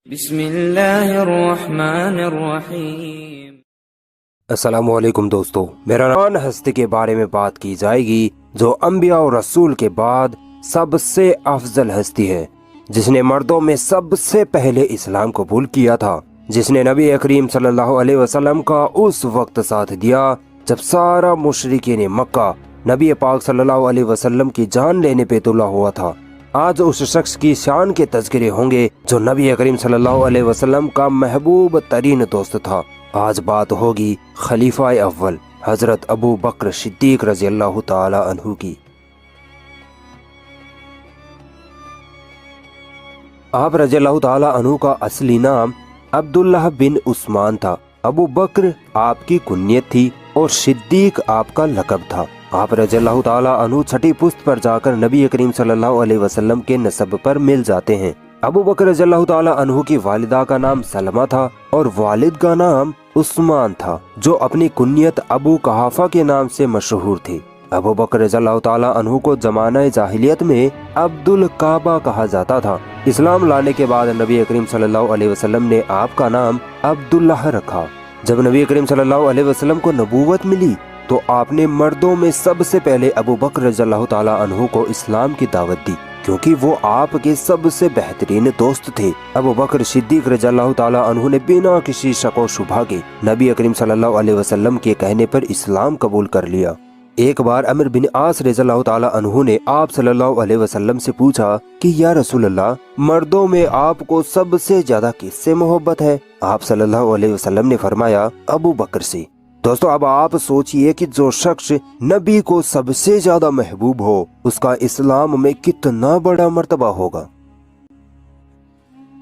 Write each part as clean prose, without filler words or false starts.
بسم اللہ الرحمن الرحیم۔ السلام علیکم دوستو، میرا نام ہستی کے بارے میں بات کی جائے گی جو انبیاء اور رسول کے بعد سب سے افضل ہستی ہے، جس نے مردوں میں سب سے پہلے اسلام قبول کیا تھا، جس نے نبی کریم صلی اللہ علیہ وسلم کا اس وقت ساتھ دیا جب سارا مشرکین مکہ نبی پاک صلی اللہ علیہ وسلم کی جان لینے پہ تلا ہوا تھا۔ آج اس شخص کی شان کے تذکرے ہوں گے جو نبی کریم صلی اللہ علیہ وسلم کا محبوب ترین دوست تھا۔ آج بات ہوگی خلیفہ اول حضرت ابو بکر صدیق رضی اللہ تعالی عنہ کی۔ آپ رضی اللہ تعالی عنہ کا اصلی نام عبداللہ بن عثمان تھا۔ ابو بکر آپ کی کنیت تھی اور صدیق آپ کا لقب تھا۔ آپ رضی اللہ تعالی عنہ چھٹی پشت پر جا کر نبی کریم صلی اللہ علیہ وسلم کے نسب پر مل جاتے ہیں۔ ابو بکر رضی اللہ تعالی عنہ کی والدہ کا نام سلمہ تھا اور والد کا نام عثمان تھا، جو اپنی کنیت ابو قحافہ کے نام سے مشہور تھے۔ ابو بکر رضی اللہ تعالی عنہ کو زمانہ جاہلیت میں عبد الکعبہ کہا جاتا تھا۔ اسلام لانے کے بعد نبی کریم صلی اللہ علیہ وسلم نے آپ کا نام عبداللہ رکھا۔ جب نبی کریم صلی اللہ علیہ وسلم کو نبوت ملی تو آپ نے مردوں میں سب سے پہلے ابو بکر رضی اللہ تعالی عنہ کو اسلام کی دعوت دی، کیونکہ وہ آپ کے سب سے بہترین دوست تھے۔ ابو بکر صدیق رضی اللہ تعالی عنہ نے بنا کسی شک و شبہ کے نبی کریم صلی اللہ علیہ وسلم کے کہنے پر اسلام قبول کر لیا۔ ایک بار عمرو بن عاص رضی اللہ تعالی عنہ نے آپ صلی اللہ علیہ وسلم سے پوچھا کہ یا رسول اللہ، مردوں میں آپ کو سب سے زیادہ کس سے محبت ہے؟ آپ صلی اللہ علیہ وسلم نے فرمایا ابو بکر سے۔ دوستو، اب آپ سوچئے کہ جو شخص نبی کو سب سے زیادہ محبوب ہو، اس کا اسلام میں کتنا بڑا مرتبہ ہوگا۔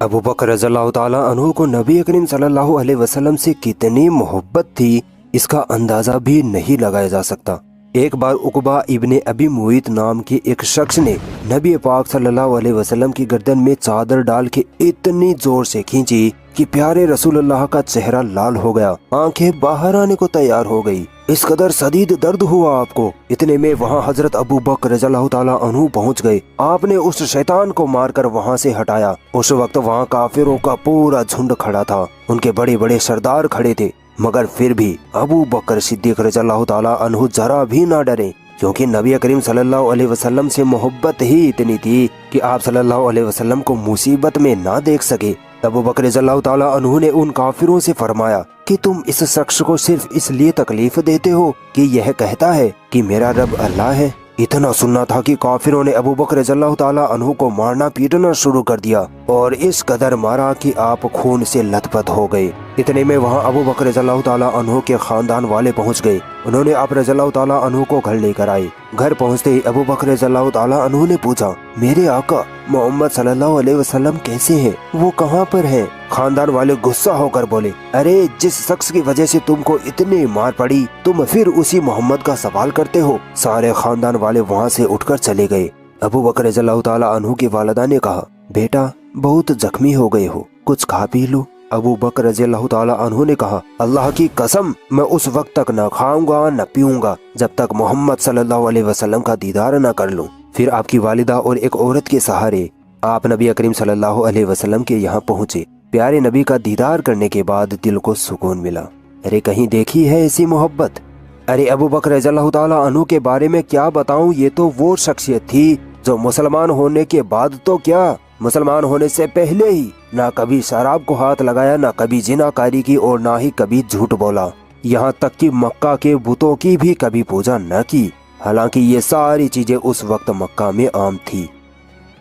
ابو بکر رضی اللہ تعالی عنہ کو نبی کریم صلی اللہ علیہ وسلم سے کتنی محبت تھی، اس کا اندازہ بھی نہیں لگایا جا سکتا۔ ایک بار عقبہ ابن ابی معیط نام کے ایک شخص نے نبی پاک صلی اللہ علیہ وسلم کی گردن میں چادر ڈال کے اتنی زور سے کھینچی کہ پیارے رسول اللہ کا چہرہ لال ہو گیا، آنکھیں باہر آنے کو تیار ہو گئی، اس قدر شدید درد ہوا آپ کو۔ اتنے میں وہاں حضرت ابو بکر رضی اللہ تعالی عنہ پہنچ گئے۔ آپ نے اس شیطان کو مار کر وہاں سے ہٹایا۔ اس وقت وہاں کافروں کا پورا جھنڈ کھڑا تھا، ان کے بڑے بڑے سردار کھڑے تھے، مگر پھر بھی ابو بکر صدیق رضی اللہ تعالی عنہ ذرا بھی نہ ڈرے، کیونکہ نبی کریم صلی اللہ علیہ وسلم سے محبت ہی اتنی تھی کہ آپ صلی اللہ علیہ وسلم کو مصیبت میں نہ دیکھ سکے۔ ابو بکر رضی اللہ تعالی عنہ نے ان کافروں سے فرمایا کہ تم اس شخص کو صرف اس لیے تکلیف دیتے ہو کہ یہ کہتا ہے کہ میرا رب اللہ ہے۔ اتنا سننا تھا کہ کافروں نے ابو بکر رضی اللہ تعالی عنہ کو مارنا پیٹنا شروع کر دیا اور اس قدر مارا کہ آپ خون سے لت پت ہو گئے۔ اتنے میں وہاں ابو بکر رضی اللہ تعالی عنہ کے خاندان والے پہنچ گئے۔ انہوں نے آپ رضی اللہ تعالی عنہ کو گھر لے کر آئے۔ گھر پہنچتے ہی ابو بکر رضی اللہ تعالی عنہ نے پوچھا، میرے آقا محمد صلی اللہ علیہ وسلم کیسے ہیں؟ وہ کہاں پر ہیں؟ خاندان والے غصہ ہو کر بولے، ارے جس شخص کی وجہ سے تم کو اتنی مار پڑی، تم پھر اسی محمد کا سوال کرتے ہو؟ سارے خاندان والے وہاں سے اٹھ کر چلے گئے۔ ابو بکر رضی اللہ تعالی عنہ کی والدہ نے کہا، بیٹا بہت زخمی ہو گئے ہو، کچھ کھا پی لو۔ ابو بکر رضی اللہ تعالی عنہ نے کہا، اللہ کی قسم میں اس وقت تک نہ کھاؤں گا نہ پیوں گا جب تک محمد صلی اللہ علیہ وسلم کا دیدار نہ کر لوں۔ پھر آپ کی والدہ اور ایک عورت کے سہارے آپ نبی کریم صلی اللہ علیہ وسلم کے یہاں پہنچے۔ پیارے نبی کا دیدار کرنے کے بعد دل کو سکون ملا۔ ارے کہیں دیکھی ہے ایسی محبت؟ ارے ابو بکر رضی اللہ تعالی عنہ کے بارے میں کیا بتاؤں، یہ تو وہ شخصیت تھی جو مسلمان ہونے کے بعد تو کیا، مسلمان ہونے سے پہلے ہی نہ کبھی شراب کو ہاتھ لگایا، نہ کبھی زنا کاری کی اور نہ ہی کبھی جھوٹ بولا، یہاں تک کہ مکہ کے بتوں کی بھی کبھی پوجا نہ کی، حالانکہ یہ ساری چیزیں اس وقت مکہ میں عام تھی۔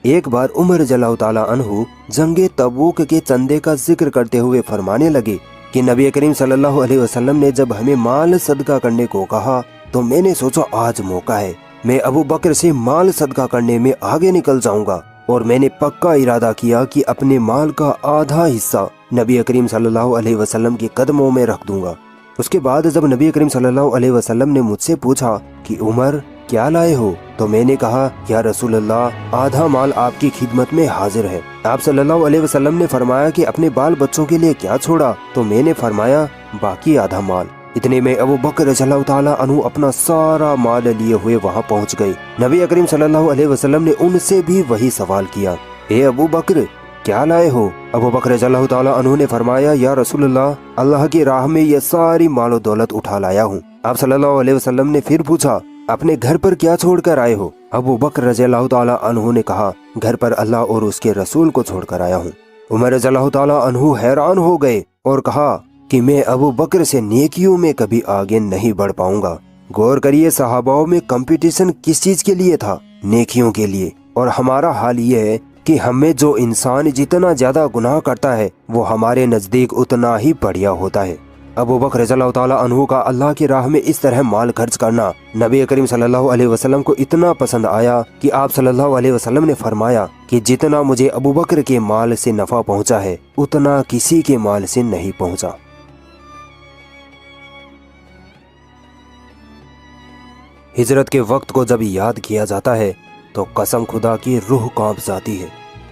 ایک بار عمر رضی اللہ تعالی عنہ جنگ تبوک کے چندے کا ذکر کرتے ہوئے فرمانے لگے کہ نبی کریم صلی اللہ علیہ وسلم نے جب ہمیں مال صدقہ کرنے کو کہا تو میں نے سوچا آج موقع ہے، میں ابو بکر سے مال صدقہ کرنے میں آگے نکل جاؤں گا، اور میں نے پکا ارادہ کیا کہ اپنے مال کا آدھا حصہ نبی کریم صلی اللہ علیہ وسلم کے قدموں میں رکھ دوں گا۔ اس کے بعد جب نبی کریم صلی اللہ علیہ وسلم نے مجھ سے پوچھا کہ عمر کیا لائے ہو، تو میں نے کہا یا رسول اللہ آدھا مال آپ کی خدمت میں حاضر ہے۔ آپ صلی اللہ علیہ وسلم نے فرمایا کہ اپنے بال بچوں کے لیے کیا چھوڑا؟ تو میں نے فرمایا باقی آدھا مال۔ اتنے میں ابو بکر رضی اللہ تعالیٰ عنہ اپنا سارا مال لیے ہوئے وہاں پہنچ گئے۔ نبی کریم صلی اللہ علیہ وسلم نے ان سے بھی وہی سوال کیا، اے ابو بکر क्या लाए हो? अबू बकर रज़ियल्लाहु ताला अन्हु ने फरमाया, या रसूल अल्लाह, अल्लाह की राह में ये सारी मालो दौलत उठा लाया हूँ। आप सल्लल्लाहु अलैहि वसल्लम ने फिर पूछा, अपने घर पर क्या छोड़ कर आए हो? अबू बकर रज़ियल्लाहु ताला अन्हु ने कहा, घर पर अल्लाह और उसके रसूल को छोड़ कर आया हूँ। उमर रज़ियल्लाहु ताला अन्हु हैरान हो गए और कहा कि मैं अबू बकर से नेकियों में कभी आगे नहीं बढ़ पाऊंगा। गौर करिए, सहाबाओं में कंपटीशन किस चीज के लिए था? नेकियों के लिए। और हमारा हाल ये है कि हमें जो इंसान जितना ज्यादा गुनाह करता है वो हमारे नजदीक उतना ही बढ़िया होता है। अबू बकर रज़ियल्लाहु ताला अन्हु का अल्लाह की राह में इस तरह माल खर्च करना नबी करीम सल्लल्लाहु अलैहि वसल्लम को इतना पसंद आया कि आप सल्लल्लाहु अलैहि वसल्लम ने फरमाया कि जितना मुझे अबू बकर के माल से नफा पहुंचा है उतना किसी के माल से नहीं पहुंचा। हिजरत के वक्त को जब याद किया जाता है तो कसम खुदा की रूह कांप जाती है।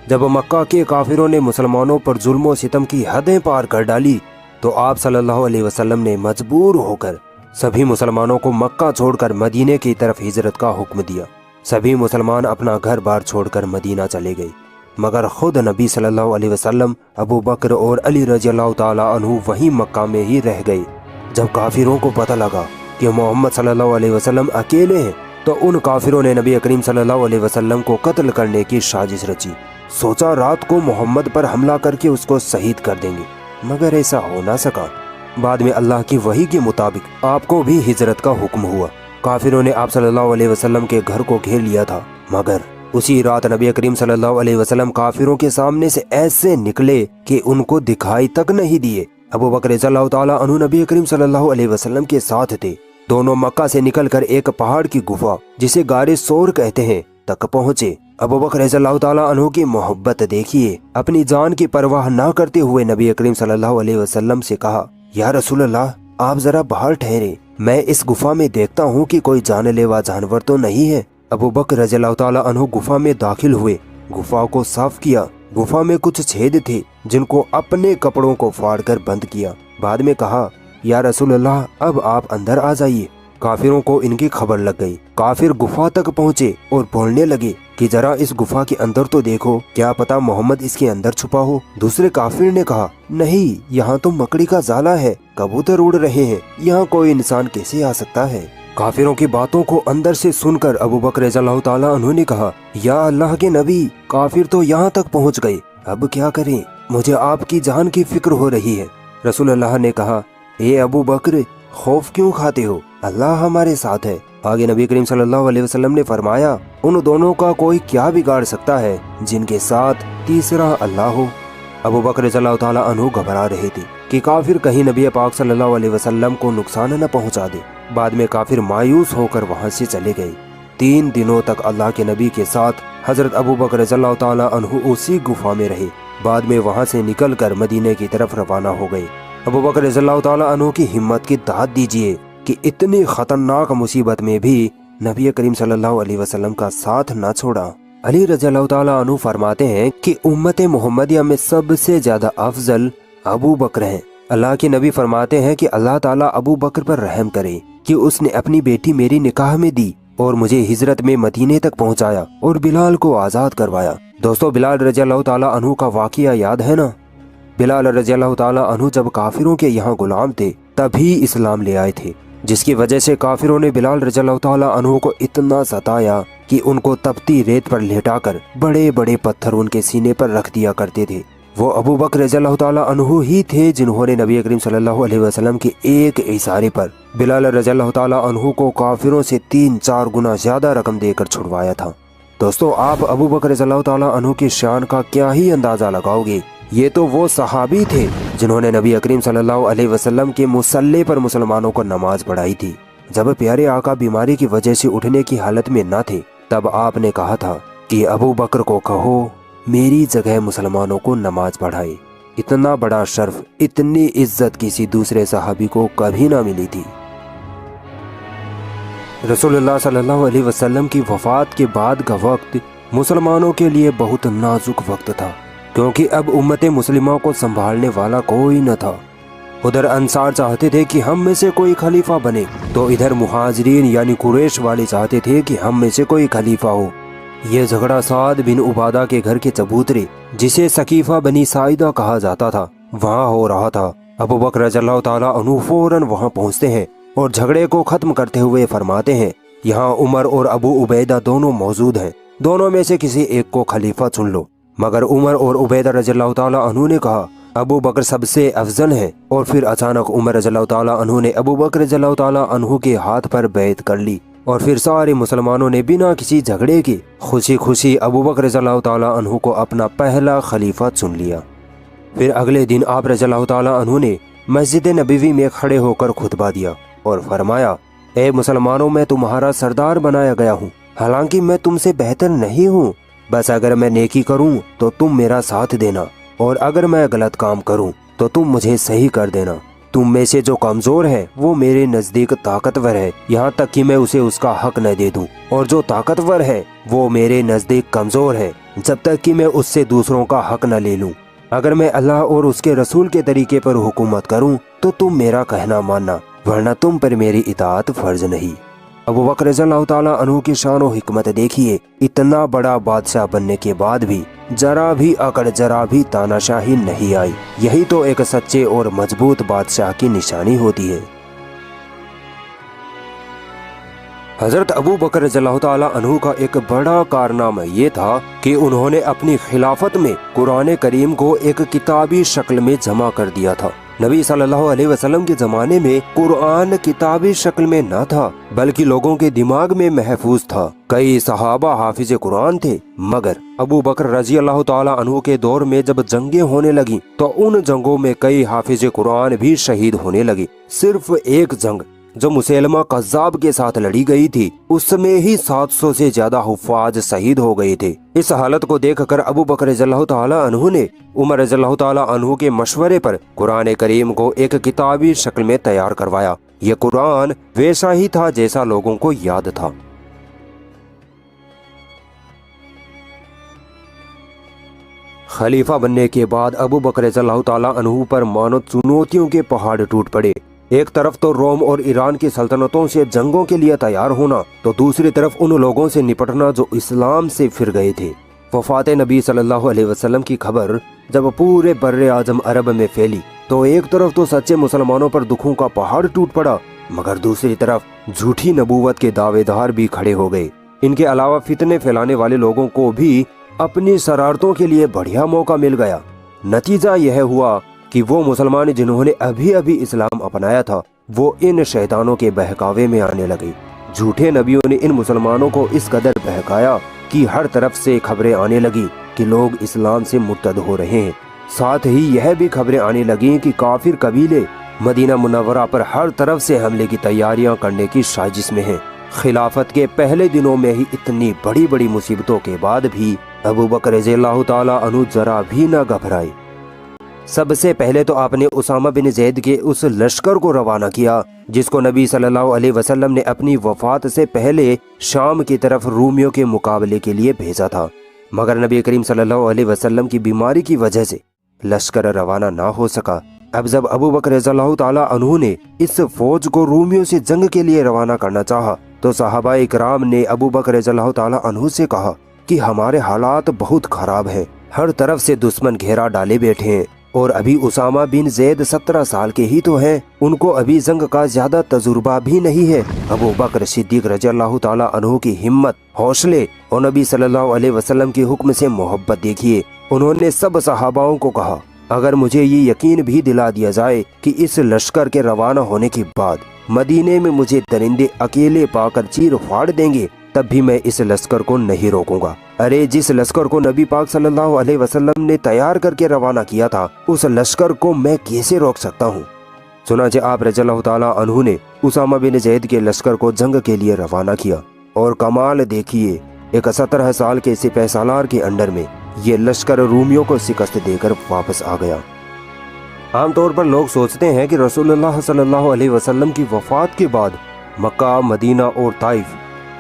जब मक्का के काफिरों ने मुसलमानों पर जुल्म और सितम की हदें पार कर डाली तो आप सल्लल्लाहु अलैहि वसल्लम ने मजबूर होकर सभी मुसलमानों को मक्का छोड़कर मदीने की तरफ हिजरत का हुक्म दिया। सभी मुसलमान अपना घर बार छोड़कर मदीना चले गए, मगर खुद नबी सल्लल्लाहु अलैहि वसल्लम, अबू बकर और अली रज़ियल्लाहु ताला अन्हु वहीं मक्का में ही रह गए। जब काफिरों को पता लगा कि मोहम्मद सल्लल्लाहु अलैहि वसल्लम अकेले हैं तो उन काफिरों ने नबी करीम सल्लल्लाहु अलैहि वसल्लम को कत्ल करने की साजिश रची। सोचा रात को मोहम्मद पर हमला करके उसको शहीद कर देंगे, मगर ऐसा हो ना सका। बाद में अल्लाह की वही के मुताबिक आपको भी हिजरत का हुक्म हुआ। काफिरों ने आप सल्लल्लाहु अलैहि वसल्लम के घर को घेर लिया था, मगर उसी रात नबी करीम सल्लल्लाहु अलैहि वसल्लम काफिरों के सामने से ऐसे निकले कि उनको दिखाई तक नहीं दिए। अबू बकर रज़ियल्लाहु ताला अन्हु नबी करीम सल्लल्लाहु अलैहि वसल्लम के साथ थे। दोनों मक्का से निकलकर एक पहाड़ की गुफा जिसे गारे सोर कहते हैं तक पहुँचे। अबू बकर रज़ियल्लाहु ताला अन्हु की मोहब्बत देखिए। अपनी जान की परवाह ना करते हुए नबी करीम सल्लल्लाहु अलैहि वसल्लम से कहा, या रसूल अल्लाह, आप जरा बाहर ठहरे, मैं इस गुफा में देखता हूँ कि कोई जानलेवा जानवर तो नहीं है। अबू बकर रज़ियल्लाहु ताला अन्हु गुफा में दाखिल हुए, गुफा को साफ किया। गुफा में कुछ छेद थे जिनको अपने कपड़ों को फाड़ कर बंद किया। बाद में कहा, या रसूल अल्लाह, अब आप अंदर आ जाइए। काफिरों को इनकी खबर लग गई। काफिर गुफा तक पहुँचे और बोलने लगे कि जरा इस गुफा के अंदर तो देखो, क्या पता मोहम्मद इसके अंदर छुपा हो। दूसरे काफिर ने कहा, नहीं, यहाँ तो मकड़ी का जाला है, कबूतर उड़ रहे हैं, यहाँ कोई इंसान कैसे आ सकता है। काफिरों की बातों को अंदर से सुनकर अबू बकर रज़ियल्लाहु ताला अन्हु ने कहा, या अल्लाह के नबी, काफिर तो यहाँ तक पहुँच गए, अब क्या करें? मुझे आपकी जान की फिक्र हो रही है। रसूल अल्लाह ने कहा, ए अबू बकर, खौफ क्यों खाते हो? अल्लाह हमारे साथ है। आगे नबी करीम सल्लल्लाहु अलैहि वसल्लम ने फरमाया, उन दोनों का कोई क्या बिगाड़ सकता है जिनके साथ तीसरा अल्लाह हो। अबू बकर रज़ियल्लाहु ताला अन्हु घबरा रहे थे कि काफिर कहीं नबी पाक सल्लल्लाहु अलैहि वसल्लम को नुकसान न पहुंचा दे। बाद में काफिर मायूस होकर वहां से चले गए। 3 दिनों तक अल्लाह के नबी के साथ हजरत अबू बकर रज़ियल्लाहु ताला अन्हु उसी गुफा में रहे। बाद में वहां से निकलकर मदीने की तरफ रवाना हो गए। अबू बकर रज़ियल्लाहु ताला अन्हु की हिम्मत की दाद दीजिए कि इतनी खतरनाक मुसीबत में भी नबी करीम सल्लल्लाहु अलैहि वसल्लम का साथ न छोड़ा। अली रज़ियल्लाहु ताला अन्हु फरमाते हैं कि उम्मत मोहम्मदिया में सबसे ज्यादा अफजल अबू बकर हैं। अल्लाह के नबी फरमाते हैं कि अल्लाह ताला अबू बकर पर रहम करे कि उसने अपनी बेटी मेरी निकाह में दी और मुझे हिजरत में मदीने तक पहुंचाया और बिलाल को आजाद करवाया। दोस्तों, बिलाल रज़ियल्लाहु ताला अन्हु का वाक़िया याद है ना? बिलाल रज़ियल्लाहु ताला अन्हु जब काफिरों के यहाँ गुलाम थे तभी इस्लाम ले आए थे, जिसकी वजह से काफिरों ने बिलाल रज़ियल्लाहु ताला अन्हु को इतना सताया कि उनको तपती रेत पर लेटाकर बड़े बड़े पत्थर उनके सीने पर रख दिया करते थे। वो अबू बकर रज़ियल्लाहु ताला अन्हु ही थे जिन्होंने नबी करीम सल्लल्लाहु अलैहि वसल्लम के एक इशारे पर बिलाल रज़ियल्लाहु ताला अन्हु को काफिरों से 3-4 गुना ज्यादा रकम देकर छुड़वाया था। दोस्तों, आप अबू बकर रज़ियल्लाहु ताला अन्हु की शान का क्या ही अंदाजा लगाओगे। ये तो वो सहाबी थे जिन्होंने नबी करीम सल्लल्लाहु अलैहि वसल्लम के मुसल्ले पर मुसलमानों को नमाज पढ़ाई थी। जब प्यारे आका बीमारी की वजह से उठने की हालत में न थे तब आपने कहा था कि अबू बकर को कहो मेरी जगह मुसलमानों को नमाज पढ़ाए। इतना बड़ा शर्फ, इतनी इज्जत किसी दूसरे सहाबी को कभी ना मिली थी। रसूलुल्लाह सल्लल्लाहु अलैहि वसल्लम की वफात के बाद का वक्त मुसलमानों के लिए बहुत नाजुक वक्त था, क्योंकि अब उम्मत मुस्लिमा को संभालने वाला कोई न था। उधर अंसार चाहते थे कि हम में से कोई खलीफा बने, तो इधर मुहाजिरीन यानी कुरैश वाले चाहते थे कि हम में से कोई खलीफा हो। ये झगड़ा साद बिन उबादा के घर के चबूतरे, जिसे सकीफा बनी साइदा कहा जाता था, वहाँ हो रहा था। अबू बकर रज़ियल्लाहु ताला अन्हु फौरन वहाँ पहुँचते हैं और झगड़े को खत्म करते हुए फरमाते हैं, यहाँ उमर और अबू उबैदा दोनों मौजूद हैं, दोनों में से किसी एक को खलीफा चुन लो। मगर उमर और उबैदा रज़ियल्लाहु ताला अन्हु ने कहा अबू बकर सबसे अफजल है। और फिर अचानक उमर रज़ियल्लाहु ताला अन्हु ने अबू बकर रज़ियल्लाहु ताला अन्हु के हाथ पर बैत कर ली और फिर सारे मुसलमानों ने बिना किसी झगड़े के खुशी खुशी अबू बकर रज़ियल्लाहु ताला अन्हु को अपना पहला खलीफा चुन लिया। फिर अगले दिन आप रज़ियल्लाहु ताला अन्हु ने मस्जिद नबवी में खड़े होकर खुतबा दिया और फरमाया, ए मुसलमानों, मैं तुम्हारा सरदार बनाया गया हूँ, हालांकि मैं तुमसे बेहतर नहीं हूँ। बस अगर मैं नेकी करूँ तो तुम मेरा साथ देना और अगर मैं गलत काम करूँ तो तुम मुझे सही कर देना। तुम में से जो कमजोर है वो मेरे नजदीक ताकतवर है, यहाँ तक कि मैं उसे उसका हक न दे दूं, और जो ताकतवर है वो मेरे नजदीक कमजोर है जब तक कि मैं उससे दूसरों का हक न ले लूं। अगर मैं अल्लाह और उसके रसूल के तरीके पर हुकूमत करूं तो तुम मेरा कहना मानना, वरना तुम पर मेरी इताअत फर्ज नहीं। अबू बकर रज़ियल्लाहु ताला अन्हु की शान और हिकमत देखिए, इतना बड़ा बादशाह बनने के बाद भी जरा भी अकड़, जरा भी तानाशाही नहीं आई। यही तो एक सच्चे और मजबूत बादशाह की निशानी होती है। हजरत अबू बकर रज़ियल्लाहु ताला अन्हु का एक बड़ा कारनामा ये था कि उन्होंने अपनी खिलाफत में कुरान करीम को एक किताबी शक्ल में जमा कर दिया था। नबी सल्लल्लाहु अलैहि वसल्लम के जमाने में कुरान किताबी शक्ल में न था, बल्कि लोगों के दिमाग में महफूज था। कई सहाबा हाफिज कुरान थे, मगर अबू बकर रज़ियल्लाहु ताला अन्हु के दौर में जब जंगें होने लगी तो उन जंगों में कई हाफिज कुरान भी शहीद होने लगे। सिर्फ एक जंग जो मुसैलमा कज़्ज़ाब के साथ लड़ी गई थी, उसमें ही 700 से ज्यादा हुफ़ाज शहीद हो गए थे। इस हालत को देखकर अबू बकर रज़ियल्लाहु ताला अन्हु ने उमर रज़ियल्लाहु ताला अन्हु के मशवरे पर कुरान करीम को एक किताबी शक्ल में तैयार करवाया। ये कुरान वैसा ही था जैसा लोगों को याद था। खलीफा बनने के बाद अबू बकर रज़ियल्लाहु ताला अन्हु पर मानो चुनौतियों के पहाड़ टूट पड़े। एक तरफ तो रोम और ईरान की सल्तनतों से जंगों के लिए तैयार होना, तो दूसरी तरफ उन लोगों से निपटना जो इस्लाम से फिर गए थे। वफात नबी सल्लल्लाहु अलैहि वसल्लम की खबर जब पूरे बर्रे आजम अरब में फैली तो एक तरफ तो सच्चे मुसलमानों पर दुखों का पहाड़ टूट पड़ा, मगर दूसरी तरफ झूठी नबूवत के दावेदार भी खड़े हो गए। इनके अलावा फितने फैलाने वाले लोगों को भी अपनी शरारतों के लिए बढ़िया मौका मिल गया। नतीजा यह हुआ कि वो मुसलमान जिन्होंने अभी अभी इस्लाम अपनाया था, वो इन शैतानों के बहकावे में आने लगे। झूठे नबियों ने इन मुसलमानों को इस कदर बहकाया कि हर तरफ से खबरें आने लगी कि लोग इस्लाम से मुर्तद हो रहे हैं। साथ ही यह भी खबरें आने लगी कि काफिर कबीले मदीना मुनव्वरा पर हर तरफ से हमले की तैयारियां करने की साजिश में हैं। खिलाफत के पहले दिनों में ही इतनी बड़ी बड़ी मुसीबतों के बाद भी अबू बकर रज़ियल्लाहु ताला अन्हु जरा भी न घबराए। सबसे पहले तो आपने उसामा बिन ज़ैद के उस लश्कर को रवाना किया जिसको नबी सल्लल्लाहु अलैहि वसल्लम ने अपनी वफात से पहले शाम की तरफ रूमियों के मुकाबले के लिए भेजा था, मगर नबी करीम सल्लल्लाहु अलैहि वसल्लम की बीमारी की वजह से लश्कर रवाना ना हो सका। अब जब अबू बकर रज़ियल्लाहु ताला अन्हु ने इस फौज को रूमियों से जंग के लिए रवाना करना चाहा तो सहाबाए किराम ने अबू बकर रज़ियल्लाहु ताला अन्हु से कहा कि हमारे हालात बहुत खराब हैं, हर तरफ से दुश्मन घेरा डाले बैठे हैं और अभी उसामा बिन ज़ैद 17 साल के ही तो हैं, उनको अभी जंग का ज्यादा तजुर्बा भी नहीं है। अबू बकर सिद्दीक रज़ियल्लाहु ताला अन्हु की हिम्मत, हौसले और नबी सल्लल्लाहु अलैहि वसल्लम के हुक्म से मोहब्बत देखिए। उन्होंने सब सहाबाओं को कहा, अगर मुझे ये यकीन भी दिला दिया जाए कि इस लश्कर के रवाना होने के बाद मदीने में मुझे दरिंदे अकेले पाकर चीर फाड़ देंगे, तब भी मैं इस लश्कर को नहीं रोकूंगा। अरे जिस लश्कर को नबी पाक सल्लल्लाहु अलैहि वसल्लम ने तैयार करके रवाना किया था, उस लश्कर को मैं कैसे रोक सकता हूँ। चुनांचे आप रज़ियल्लाहु ताला अन्हु ने उसामा बिन ज़ैद के लश्कर को जंग के लिए रवाना किया और कमाल देखिए, एक 17 साल के सिपह सालार के अंडर में ये लश्कर रूमियों को शिकस्त देकर वापस आ गया। आमतौर पर लोग सोचते हैं कि रसूलुल्लाह सल्लल्लाहु अलैहि वसल्लम की वफात के बाद मक्का, मदीना और ताइफ,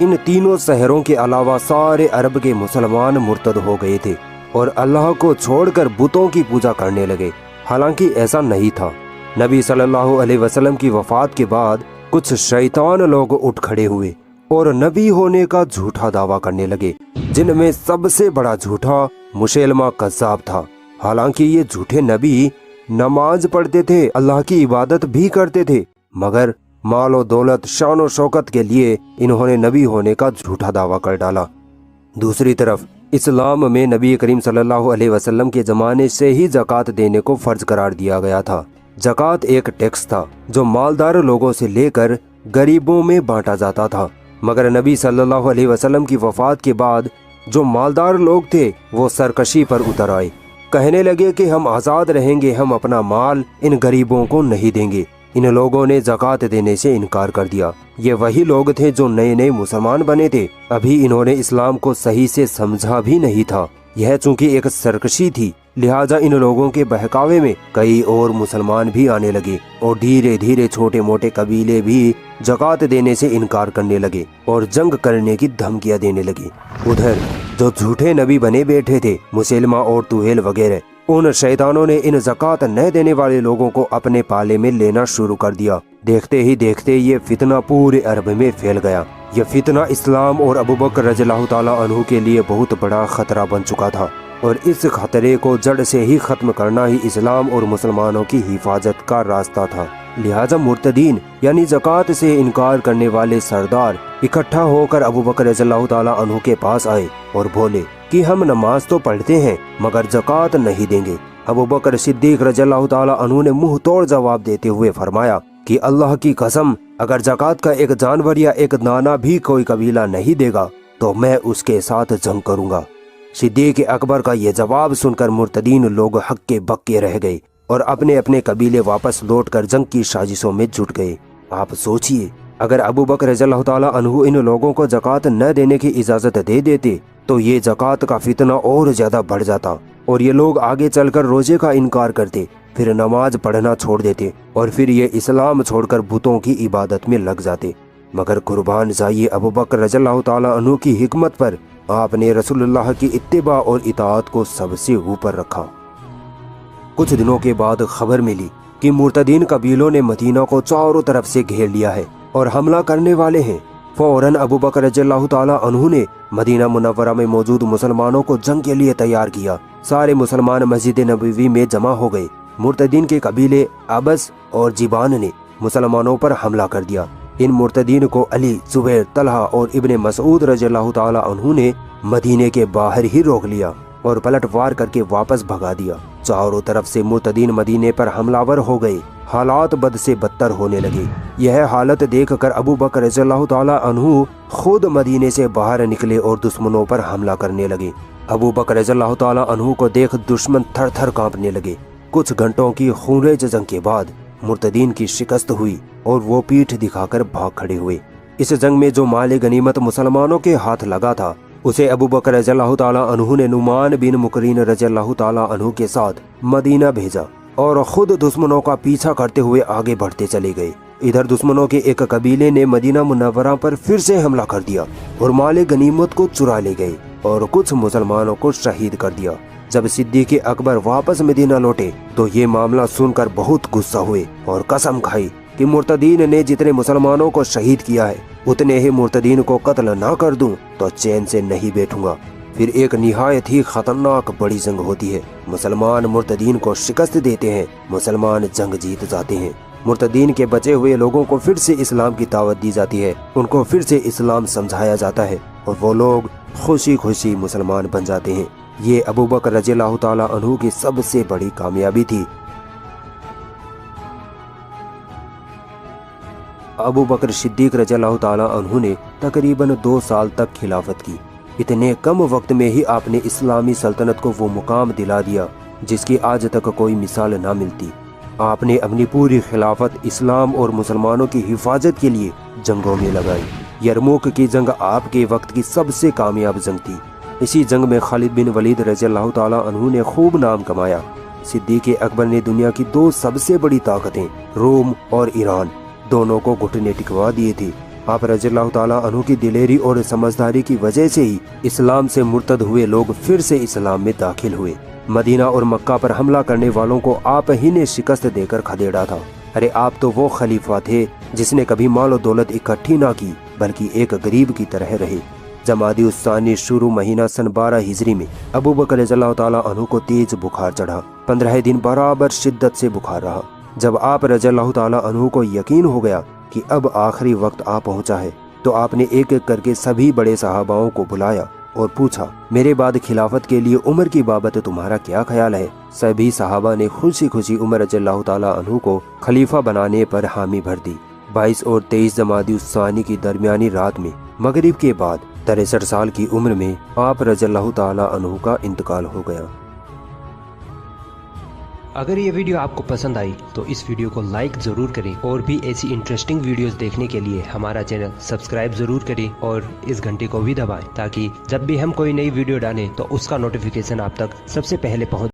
इन तीनों शहरों के अलावा सारे अरब के मुसलमान मुर्तद हो गए थे और अल्लाह को छोड़कर बुतों की पूजा करने लगे। हालांकि ऐसा नहीं था। नबी सल्लल्लाहु अलैहि वसल्लम की वफात के बाद कुछ शैतान लोग उठ खड़े हुए और नबी होने का झूठा दावा करने लगे, جن میں سب سے بڑا جھوٹا مسیلمہ کذاب تھا۔ حالانکہ یہ جھوٹے نبی نماز پڑھتے تھے، اللہ کی عبادت بھی کرتے تھے، مگر مال و دولت، شان و شوکت کے لیے انہوں نے نبی ہونے کا جھوٹا دعویٰ کر ڈالا۔ دوسری طرف اسلام میں نبی کریم صلی اللہ علیہ وسلم کے زمانے سے ہی زکوٰۃ دینے کو فرض قرار دیا گیا تھا۔ زکوٰۃ ایک ٹیکس تھا جو مالدار لوگوں سے لے کر غریبوں میں بانٹا جاتا تھا، مگر نبی صلی اللہ علیہ وسلم کی وفات کے بعد جو مالدار لوگ تھے وہ سرکشی پر اتر آئے، کہنے لگے کہ ہم آزاد رہیں گے، ہم اپنا مال ان غریبوں کو نہیں دیں گے۔ ان لوگوں نے زکوٰۃ دینے سے انکار کر دیا۔ یہ وہی لوگ تھے جو نئے نئے مسلمان بنے تھے، ابھی انہوں نے اسلام کو صحیح سے سمجھا بھی نہیں تھا۔ یہ چونکہ ایک سرکشی تھی، لہٰذا ان لوگوں کے بہکاوے میں کئی اور مسلمان بھی آنے لگے اور دھیرے دھیرے چھوٹے موٹے قبیلے بھی زکوٰۃ دینے سے انکار کرنے لگے اور جنگ کرنے کی دھمکیاں دینے لگے۔ ادھر جو جھوٹے نبی بنے بیٹھے تھے، مسیلمہ اور طویل وغیرہ، ان شیطانوں نے ان زکوٰۃ نہ دینے والے لوگوں کو اپنے پالے میں لینا شروع کر دیا۔ دیکھتے ہی دیکھتے یہ فتنہ پورے عرب میں پھیل گیا۔ یہ فتنہ اسلام اور ابوبکر رضی اللہ تعالیٰ عنہ کے لیے بہت بڑا خطرہ بن چکا تھا، اور اس خطرے کو جڑ سے ہی ختم کرنا ہی اسلام اور مسلمانوں کی حفاظت کا راستہ تھا۔ لہٰذا مرتدین یعنی زکوٰۃ سے انکار کرنے والے سردار اکٹھا ہو کر ابوبکر رضی اللہ تعالیٰ عنہ کے پاس آئے اور بولے کہ ہم نماز تو پڑھتے ہیں مگر زکوٰۃ نہیں دیں گے۔ ابوبکر صدیق رضی اللہ تعالیٰ عنہ نے منہ توڑ جواب دیتے ہوئے فرمایا کہ اللہ کی قسم، اگر زکوٰۃ کا ایک جانور یا ایک دانہ بھی کوئی قبیلہ نہیں دے گا تو میں اس کے ساتھ جنگ کروں گا۔ صدیق اکبر کا یہ جواب سن کر مرتدین لوگ ہکے بکے رہ گئے اور اپنے اپنے قبیلے واپس لوٹ کر جنگ کی سازشوں میں جٹ گئے۔ آپ سوچئے، اگر ابوبکر رضی اللہ تعالیٰ عنہ ان لوگوں کو زکوٰۃ نہ دینے کی اجازت دے دیتے تو یہ زکوٰۃ کا فتنہ اور زیادہ بڑھ جاتا اور یہ لوگ آگے چل کر روزے کا انکار کرتے، پھر نماز پڑھنا چھوڑ دیتے اور پھر یہ اسلام چھوڑ کر بتوں کی عبادت میں لگ جاتے۔ مگر قربان جائیے ابوبکر رضی اللہ تعالیٰ عنہ کی حکمت پر، آپ نے رسول اللہ کی اتباع اور اطاعت کو سب سے اوپر رکھا۔ کچھ دنوں کے بعد خبر ملی کہ مرتدین قبیلوں نے مدینہ کو چاروں طرف سے گھیر لیا ہے اور حملہ کرنے والے ہیں۔ فوراً ابوبکر رضی اللہ تعالیٰ عنہ نے مدینہ منورہ میں موجود مسلمانوں کو جنگ کے لیے تیار کیا۔ سارے مسلمان مسجد نبوی میں جمع ہو گئے۔ مرتدین کے قبیلے ابس اور جبان نے مسلمانوں پر حملہ کر دیا۔ ان مرتدین کو علی، زبیر، طلحہ اور ابن مسعود رضی اللہ تعالیٰ عنہ نے مدینے کے باہر ہی روک لیا اور پلٹ وار کر کے واپس بھگا دیا۔ چاروں طرف سے مرتدین مدینے پر حملہ ور ہو گئے۔ حالات بد سے بدتر ہونے لگے۔ یہ حالت دیکھ کر ابوبکر رضی اللہ تعالیٰ عنہ خود مدینے سے باہر نکلے اور دشمنوں پر حملہ کرنے لگے۔ ابوبکر رضی اللہ تعالیٰ عنہ کو دیکھ دشمن تھر تھر کانپنے لگے۔ کچھ گھنٹوں کی خونریز جنگ کے بعد مرتدین کی شکست ہوئی اور وہ پیٹھ دکھا کر بھاگ کھڑے ہوئے۔ اس جنگ میں جو مال غنیمت مسلمانوں کے ہاتھ لگا تھا اسے ابوبکر رضی اللہ تعالیٰ عنہ نے نعمان بن مقرین رضی اللہ تعالیٰ عنہ کے ساتھ مدینہ بھیجا اور خود دشمنوں کا پیچھا کرتے ہوئے آگے بڑھتے چلے گئے۔ ادھر دشمنوں کے ایک قبیلے نے مدینہ منورہ پر پھر سے حملہ کر دیا اور مال غنیمت کو چرا لے گئے اور کچھ مسلمانوں کو شہید کر دیا۔ جب صدیق اکبر واپس مدینہ لوٹے تو یہ معاملہ سن کر بہت غصہ ہوئے اور قسم کھائی کہ مرتدین نے جتنے مسلمانوں کو شہید کیا ہے اتنے ہی مرتدین کو قتل نہ کر دوں تو چین سے نہیں بیٹھوں گا۔ پھر ایک نہایت ہی خطرناک بڑی جنگ ہوتی ہے۔ مسلمان مرتدین کو شکست دیتے ہیں، مسلمان جنگ جیت جاتے ہیں۔ مرتدین کے بچے ہوئے لوگوں کو پھر سے اسلام کی دعوت دی جاتی ہے، ان کو پھر سے اسلام سمجھایا جاتا ہے اور وہ لوگ خوشی خوشی مسلمان بن جاتے ہیں۔ یہ ابوبکر رضی اللہ تعالیٰ عنہ کی سب سے بڑی کامیابی تھی۔ ابوبکر صدیق رضی اللہ تعالیٰ عنہ نے تقریباً 2 سال تک خلافت کی۔ اتنے کم وقت میں ہی آپ نے اسلامی سلطنت کو وہ مقام دلا دیا جس کی آج تک کوئی مثال نہ ملتی۔ آپ نے اپنی پوری خلافت اسلام اور مسلمانوں کی حفاظت کے لیے جنگوں میں لگائی۔ یرموک کی جنگ آپ کے وقت کی سب سے کامیاب جنگ تھی۔ اسی جنگ میں خالد بن ولید رضی اللہ تعالیٰ عنہ نے خوب نام کمایا۔ صدیق اکبر نے دنیا کی 2 سب سے بڑی طاقتیں روم اور ایران دونوں کو گھٹنے ٹکوا دیے تھے۔ آپ رضی اللہ تعالیٰ عنہ کی دلیری اور سمجھداری کی وجہ سے ہی اسلام سے مرتد ہوئے لوگ پھر سے اسلام میں داخل ہوئے۔ مدینہ اور مکہ پر حملہ کرنے والوں کو آپ ہی نے شکست دے کر کھدیڑا تھا۔ ارے آپ تو وہ خلیفہ تھے جس نے کبھی مال و دولت اکٹھی نہ کی بلکہ ایک غریب کی طرح رہے۔ जमादी उस्सानी शुरू महीना सन 12 हिजरी में अबू बकर रज़ियल्लाहु ताला अन्हु को तेज बुखार चढ़ा। 15 दिन बराबर शिद्दत से बुखार रहा। जब आप रज़ियल्लाहु ताला अन्हु को यकीन हो गया कि अब आखिरी वक्त आ पहुंचा है, तो आपने एक एक करके सभी बड़े सहाबाओं को बुलाया और पूछा, मेरे बाद खिलाफत के लिए उमर की बाबत तुम्हारा क्या ख्याल है? सभी सहाबा ने खुशी खुशी उमर रज़ियल्लाहु ताला अन्हु को खलीफा बनाने पर हामी भर दी। 22 और 23 जमादी उस्सानी की दरमियानी रात में मगरिब के बाद 63 साल की उम्र में आप रज़ियल्लाहु ताला अन्हु का इंतकाल हो गया। अगर ये वीडियो आपको पसंद आई तो इस वीडियो को लाइक ज़रूर करें और भी ऐसी इंटरेस्टिंग वीडियोस देखने के लिए हमारा चैनल सब्सक्राइब ज़रूर करें और इस घंटे को भी दबाएं ताकि जब भी हम कोई नई वीडियो डालें तो उसका नोटिफिकेशन आप तक सबसे पहले पहुंच